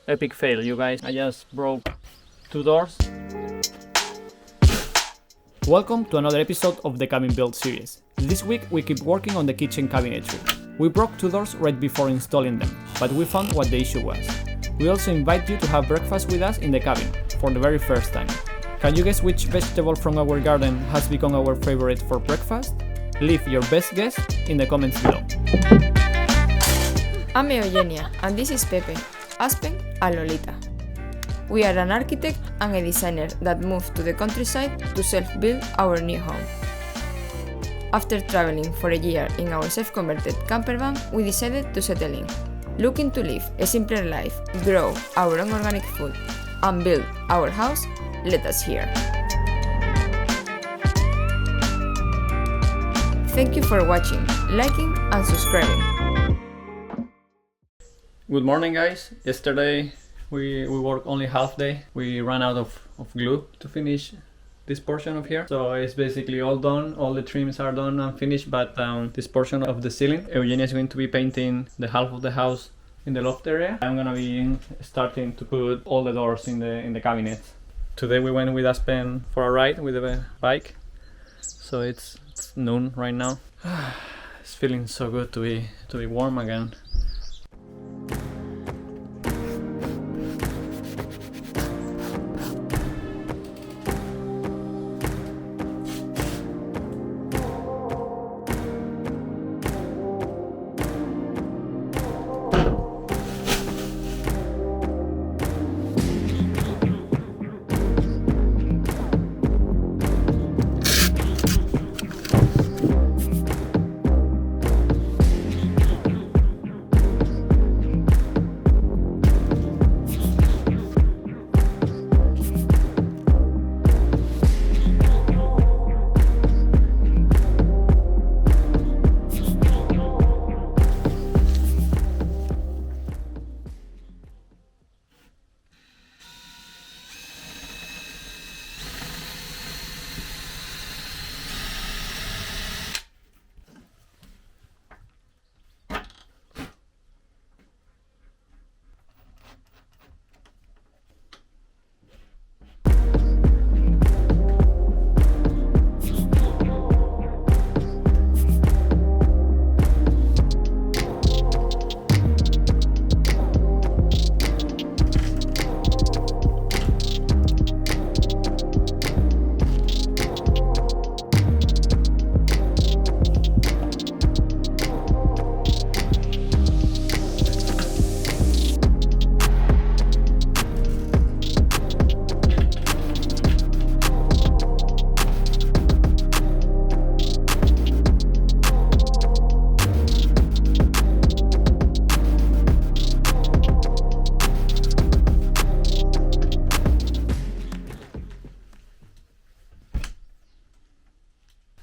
epic fail, you guys. I just broke 2 doors. Welcome to another episode of the Cabin Build series. This week we keep working on the kitchen cabinetry. We broke 2 doors right before installing them, but we found what the issue was. We also invite you to have breakfast with us in the cabin, for the very first time. Can you guess which vegetable from our garden has become our favorite for breakfast? Leave your best guess in the comments below. I'm Eugenia, and this is Pepe, Aspen and Lolita. We are an architect and a designer that moved to the countryside to self-build our new home. After traveling for a year in our self-converted camper van, we decided to settle in. Looking to live a simpler life, grow our own organic food, and build our house, let us hear. Thank you for watching, liking, and subscribing. Good morning, guys. Yesterday we worked only half day. We ran out of glue to finish this portion of here. So it's basically all done. All the trims are done and finished, but this portion of the ceiling, Eugenia is going to be painting the half of the house in the loft area. I'm gonna be starting to put all the doors in the cabinet. Today we went with Aspen for a ride with the bike. So it's noon right now. It's feeling so good to be warm again.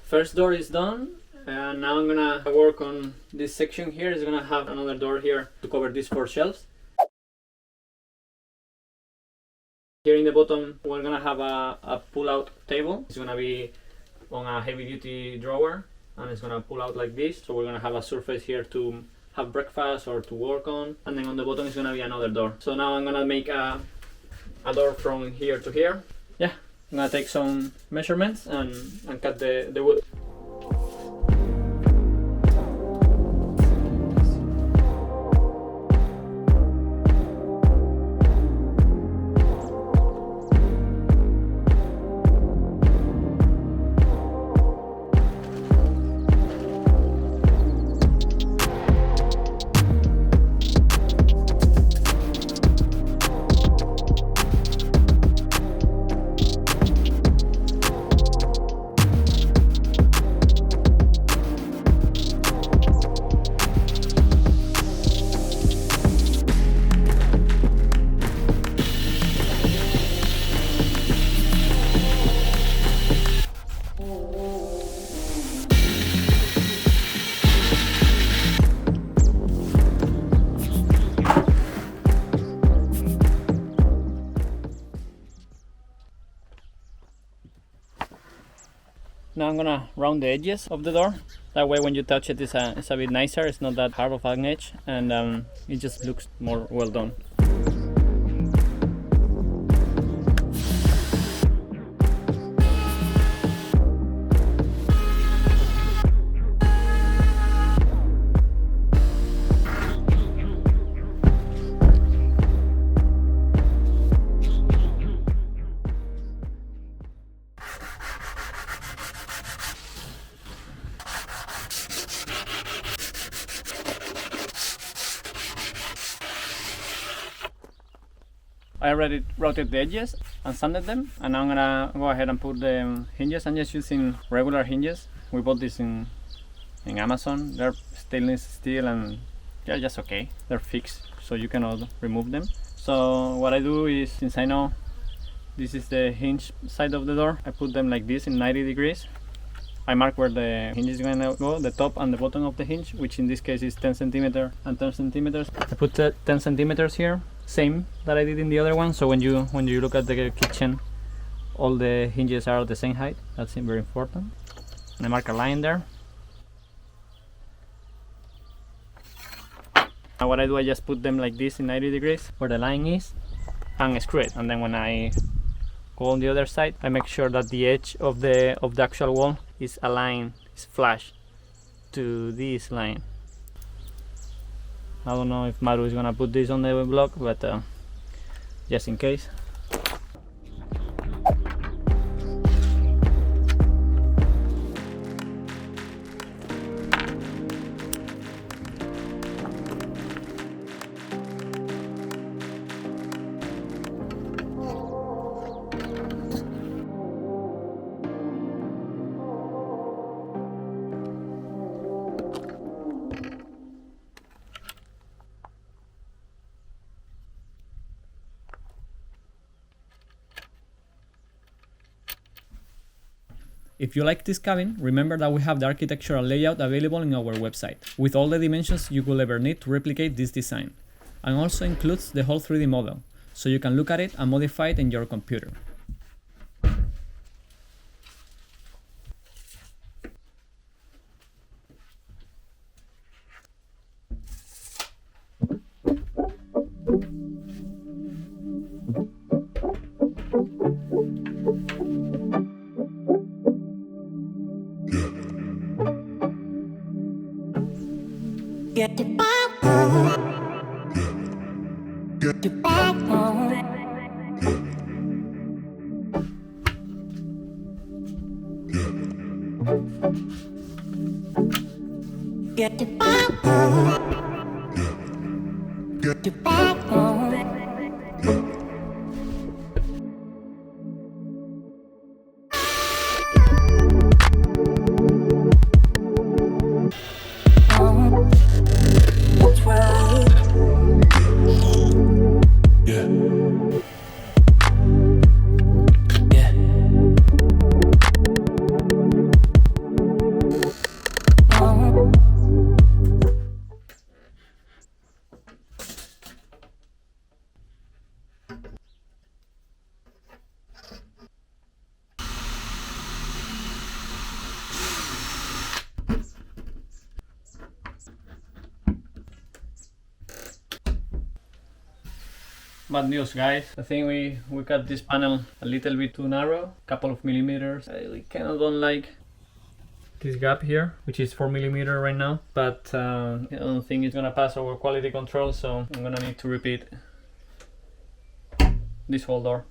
First door is done, and now I'm gonna work on this section here. It's gonna have another door here to cover these 4 shelves. Here in the bottom we're gonna have a pull-out table. It's gonna be on a heavy-duty drawer, and it's gonna pull out like this. So we're gonna have a surface here to have breakfast or to work on, and then on the bottom is gonna be another door. So now I'm gonna make a door from here to here. Yeah. I'm gonna take some measurements and cut the wood. Now I'm gonna round the edges of the door. That way when you touch it, it's a bit nicer. It's not that hard of an edge, and it just looks more well done. I already routed the edges and sanded them, and now I'm gonna go ahead and put the hinges. I'm just using regular hinges. We bought this in Amazon. They're stainless steel and they're just okay. They're fixed, so you cannot remove them. So what I do is, since I know this is the hinge side of the door, I put them like this in 90 degrees. I mark where the hinge is going to go, the top and the bottom of the hinge, which in this case is 10 centimeters and 10 centimeters. I put 10 centimeters here, same that I did in the other one. So when you look at the kitchen, all the hinges are the same height. That's very important. And I mark a line there. Now what I do, I just put them like this in 90 degrees where the line is, and screw it. And then when I go on the other side, I make sure that the edge of the actual wall is aligned, is flush to this line. I don't know if Maru is gonna put this on the block, but just in case. If you like this cabin, remember that we have the architectural layout available in our website, with all the dimensions you will ever need to replicate this design, and also includes the whole 3D model, so you can look at it and modify it in your computer. Get the back on. Get the back on. Get the back on. Get the back on. Bad news, guys. I think we cut this panel a little bit too narrow, couple of millimeters. I kind of don't like this gap here, which is 4 millimeters right now, but I don't think it's gonna pass our quality control, so I'm gonna need to repeat this whole door.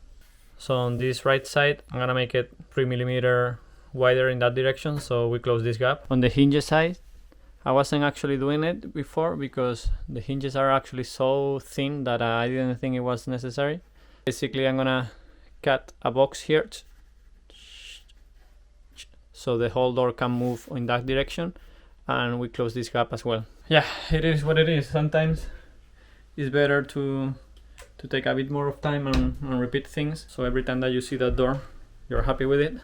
So on this right side, I'm gonna make it 3 millimeters wider in that direction, so we close this gap. On the hinge side, I wasn't actually doing it before because the hinges are actually so thin that I didn't think it was necessary. Basically, I'm gonna cut a box here so the whole door can move in that direction, and we close this gap as well. Yeah, it is what it is. Sometimes it's better to take a bit more of time and repeat things, so every time that you see that door, you're happy with it.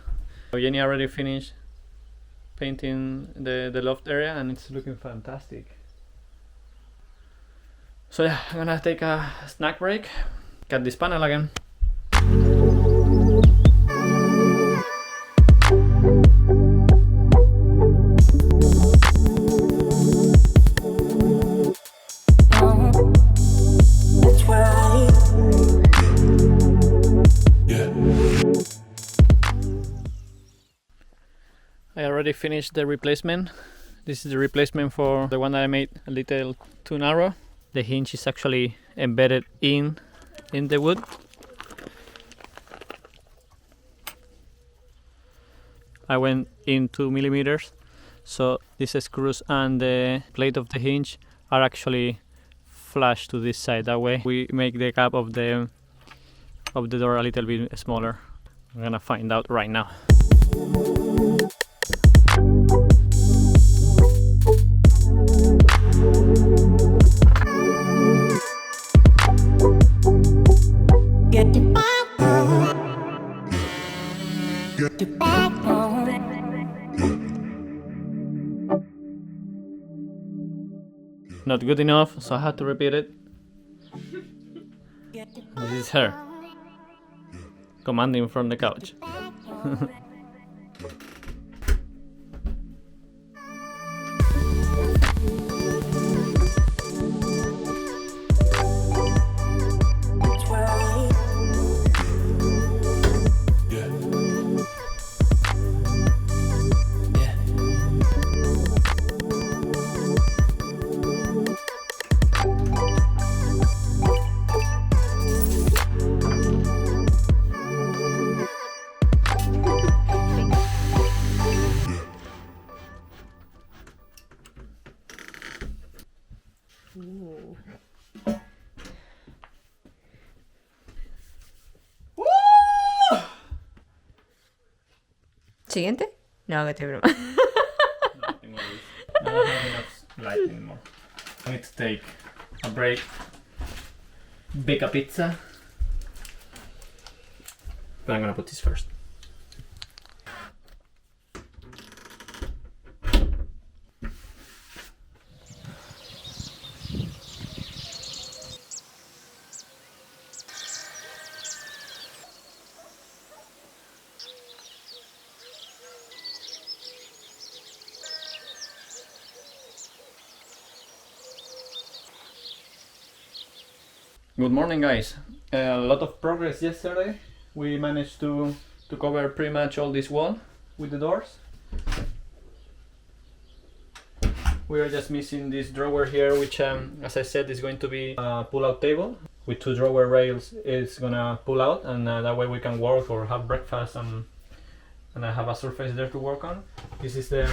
So Jenny already finished painting the loft area and it's looking fantastic. So yeah, I'm gonna take a snack break, cut this panel again. I already finished the replacement. This is the replacement for the one that I made a little too narrow. The hinge is actually embedded in the wood. I went in 2 millimeters, so these screws and the plate of the hinge are actually flush to this side. That way we make the gap of the of the door a little bit smaller. I'm gonna find out right now. Get the pop on. Get the pop on. Not good enough, so I had to repeat it. This is her commanding from the couch. ¿Siguiente? No, que estoy broma. I don't have enough light anymore. I need to take a break, bake a pizza. But I'm gonna put this first. Good morning, guys. A lot of progress yesterday. We managed to cover pretty much all this wall with the doors. We are just missing this drawer here, which as I said is going to be a pull-out table with 2 drawer rails. It's gonna pull out, and that way we can work or have breakfast and I have a surface there to work on. This is the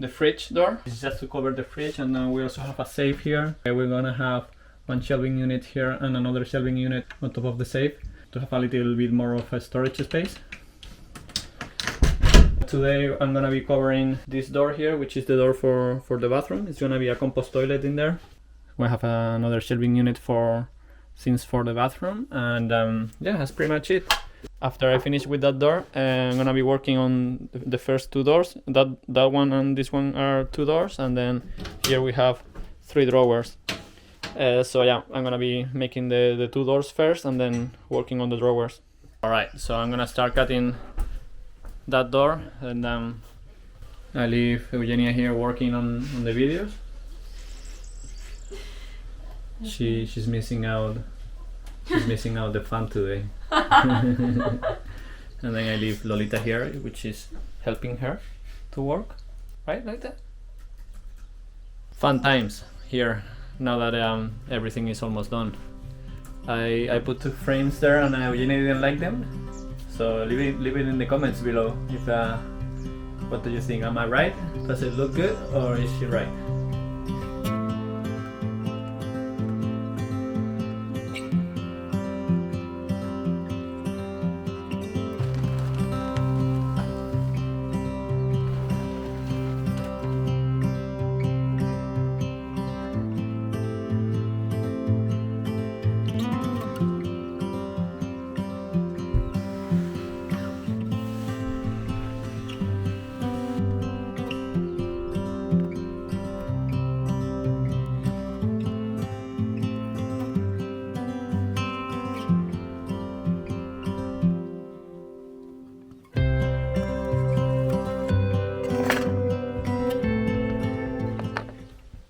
fridge door. It's just to cover the fridge, and we also have a safe here. We're gonna have one shelving unit here and another shelving unit on top of the safe to have a little bit more of a storage space. Today I'm gonna be covering this door here, which is the door for the bathroom. It's gonna be a compost toilet in there. We have another shelving unit for the bathroom, and yeah, that's pretty much it. After I finish with that door, I'm gonna be working on the first 2 doors. That one and this one are 2 doors, and then here we have 3 drawers. So yeah, I'm gonna be making the 2 doors first and then working on the drawers. Alright, so I'm gonna start cutting that door, and I leave Eugenia here working on the videos. She's missing out. She's missing out the fun today. And then I leave Lolita here, which is helping her to work. Right, like that. Fun times here. Now that everything is almost done. I put 2 frames there, and Eugenia didn't like them. So leave it in the comments below. If what do you think? Am I right? Does it look good, or is she right?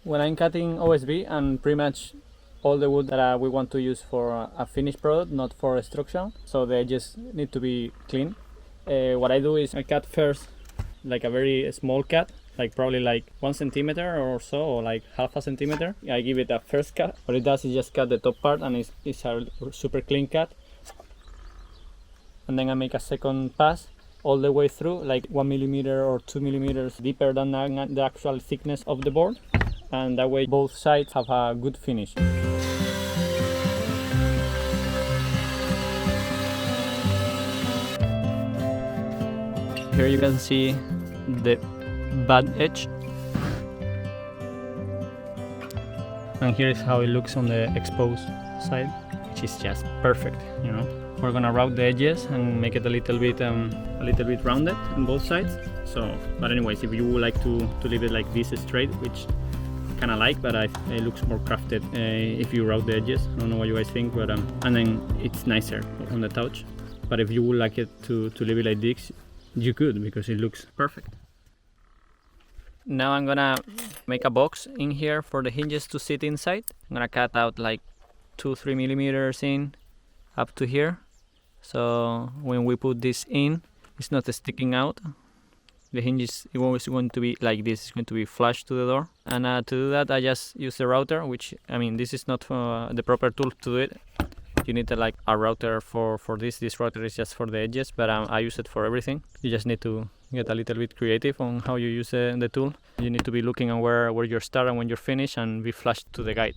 When I'm cutting OSB and pretty much all the wood that we want to use for a finished product, not for extrusion, so they just need to be clean. What I do is I cut first like a very small cut, like probably like 1 centimeter or so, or like half a centimeter. I give it a first cut. What it does is just cut the top part, and it's a super clean cut. And then I make a second pass all the way through, like 1 millimeter or 2 millimeters deeper than the actual thickness of the board, and that way both sides have a good finish. Here you can see the bad edge. And here is how it looks on the exposed side, which is just perfect, you know. We're gonna route the edges and make it a little bit rounded on both sides. So, but anyways, if you would like to leave it like this straight, which kind of like, but it looks more crafted if you route the edges. I don't know what you guys think, but and then it's nicer on the touch. But if you would like it to leave it like this, you could, because it looks perfect. Now I'm gonna make a box in here for the hinges to sit inside. I'm gonna cut out like 2-3 millimeters in up to here. So when we put this in, it's not sticking out. The hinge is always going to be like this, it's going to be flush to the door. And to do that, I just use the router, which, I mean, this is not the proper tool to do it. You need like a router for this. This router is just for the edges, but I use it for everything. You just need to get a little bit creative on how you use the tool. You need to be looking at where you're starting and when you're finished, and be flush to the guide.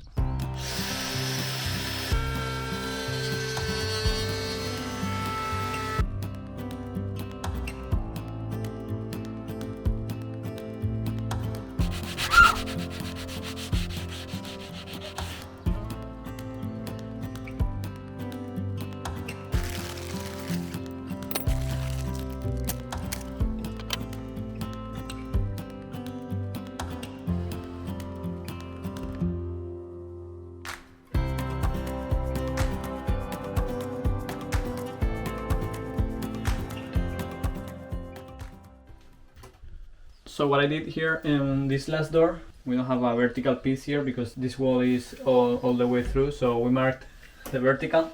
So what I did here in this last door, we don't have a vertical piece here because this wall is all the way through, so we marked the vertical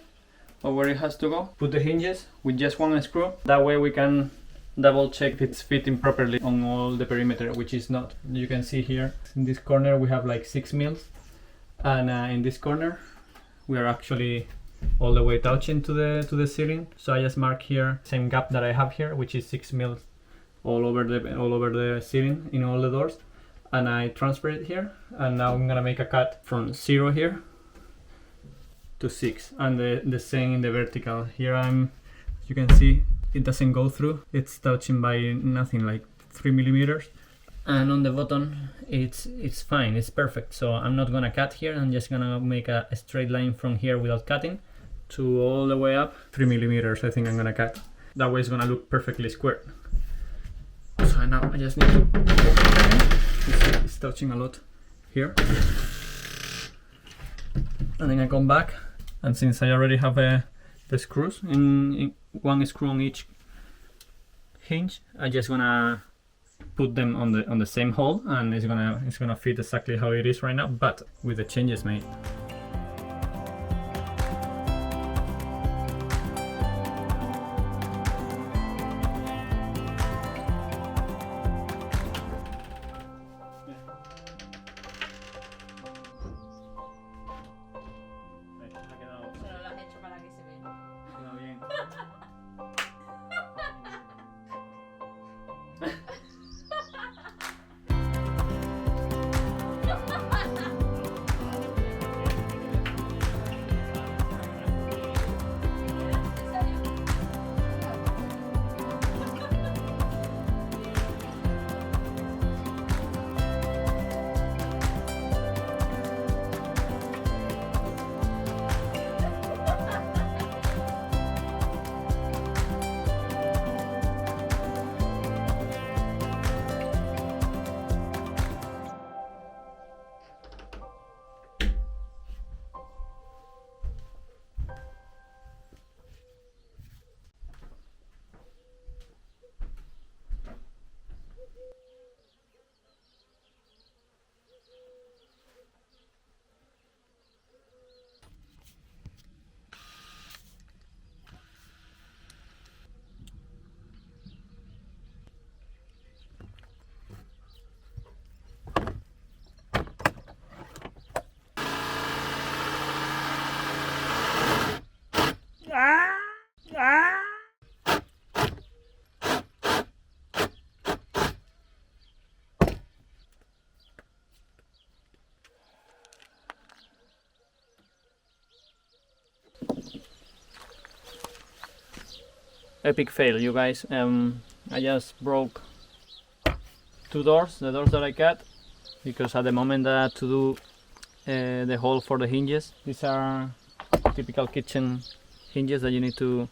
of where it has to go. Put the hinges with just one screw, that way we can double check if it's fitting properly on all the perimeter, which is not. You can see here in this corner we have like 6 mils, and in this corner we are actually all the way touching to the ceiling. So I just mark here same gap that I have here, which is 6 mils all over the ceiling in all the doors, and I transfer it here. And now I'm gonna make a cut from 0 here to 6, and the same in the vertical. Here you can see it doesn't go through, it's touching by nothing, like 3 millimeters. And on the bottom it's fine, it's perfect. So I'm not gonna cut here, I'm just gonna make a straight line from here without cutting to all the way up 3 millimeters. I think I'm gonna cut, that way it's gonna look perfectly square. So now I just need to, it's touching a lot here, and then I come back, and since I already have the screws in one screw on each hinge, I just gonna put them on the same hole, and it's gonna fit exactly how it is right now, but with the changes made. Epic fail, you guys. I just broke 2 doors, the doors that I cut, because at the moment I had to do the hole for the hinges. These are typical kitchen hinges that you need to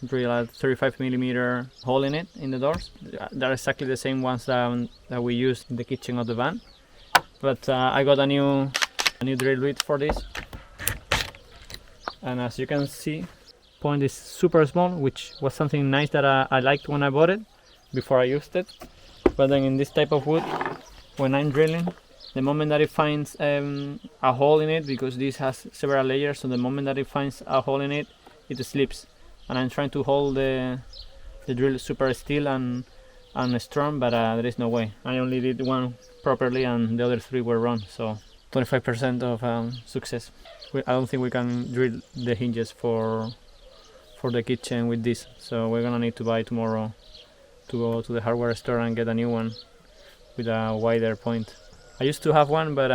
drill a 35mm hole in it, in the doors. They're exactly the same ones that we used in the kitchen of the van. But I got a new drill bit for this. And as you can see, point is super small, which was something nice that I liked when I bought it, before I used it. But then in this type of wood, when I'm drilling, the moment that it finds a hole in it, because this has several layers, so the moment that it finds a hole in it, it slips. And I'm trying to hold the drill super still and strong, but there is no way. I only did one properly and the other 3 were wrong, so 25% of success. I don't think we can drill the hinges for the kitchen with this, so we're gonna need to buy tomorrow to go to the hardware store and get a new one with a wider point. I used to have one, but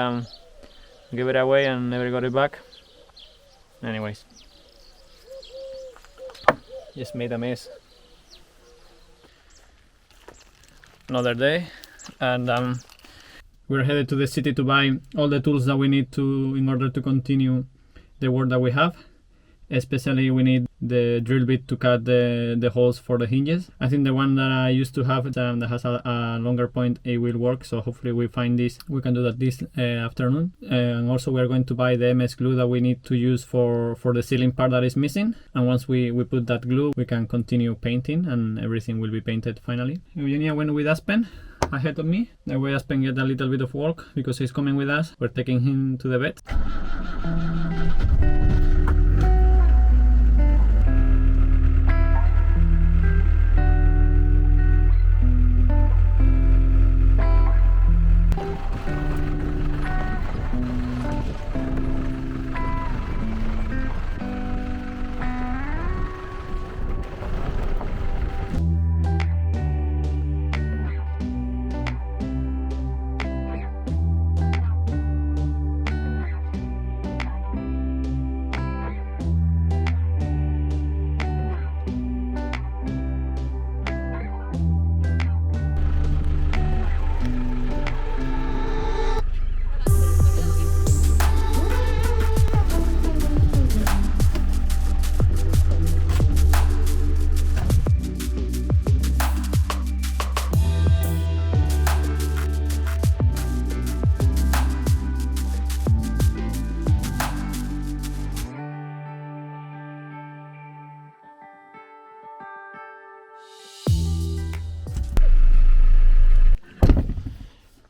gave it away and never got it back. Anyways, just made a mess. Another day, and we're headed to the city to buy all the tools that we need in order to continue the work that we have. Especially we need the drill bit to cut the holes for the hinges. I think the one that I used to have that has a longer point, it will work, so hopefully we find this. We can do that this afternoon. And also we are going to buy the MS glue that we need to use for the ceiling part that is missing. And once we put that glue, we can continue painting and everything will be painted finally. Eugenia went with Aspen ahead of me. That way Aspen get a little bit of work because he's coming with us. We're taking him to the vet.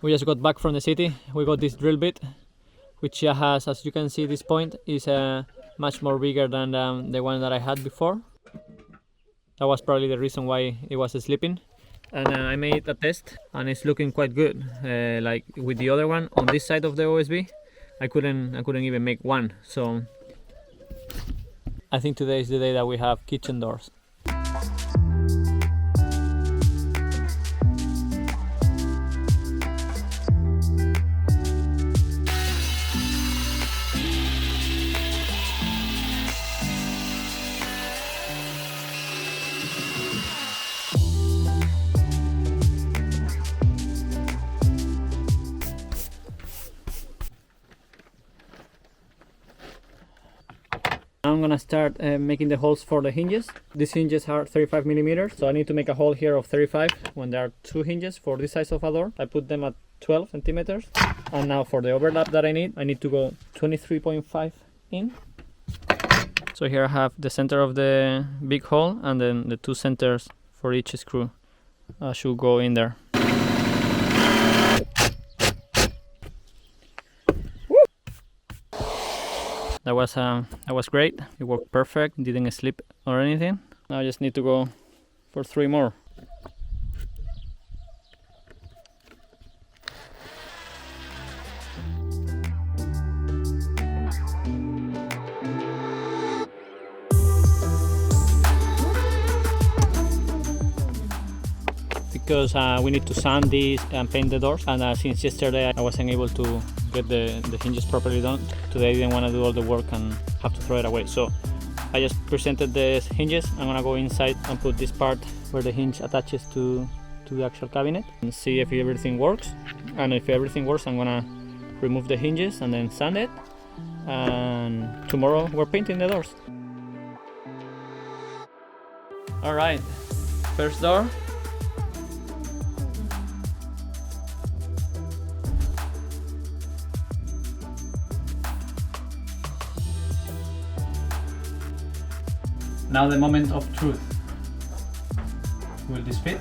We just got back from the city. We got this drill bit, which has, as you can see, this point is much more bigger than the one that I had before. That was probably the reason why it was slipping. And I made a test and it's looking quite good. Like with the other one on this side of the OSB, I couldn't even make one. So I think today is the day that we have kitchen doors. I'm gonna start making the holes for the hinges. These hinges are 35mm, so I need to make a hole here of 35 when there are 2 hinges for this size of a door. I put them at 12 centimeters. And now for the overlap that I need to go 23.5 in. So here I have the center of the big hole and then the 2 centers for each screw should go in there. That was great. It worked perfect, didn't slip or anything. Now I just need to go for 3 more. Because we need to sand these and paint the doors, and since yesterday I wasn't able to get the hinges properly done. Today I didn't want to do all the work and have to throw it away, so I just presented the hinges. I'm gonna go inside and put this part where the hinge attaches to the actual cabinet and see if everything works. And if everything works, I'm gonna remove the hinges and then sand it. And tomorrow we're painting the doors. All right, first door. Now the moment of truth. Will this fit?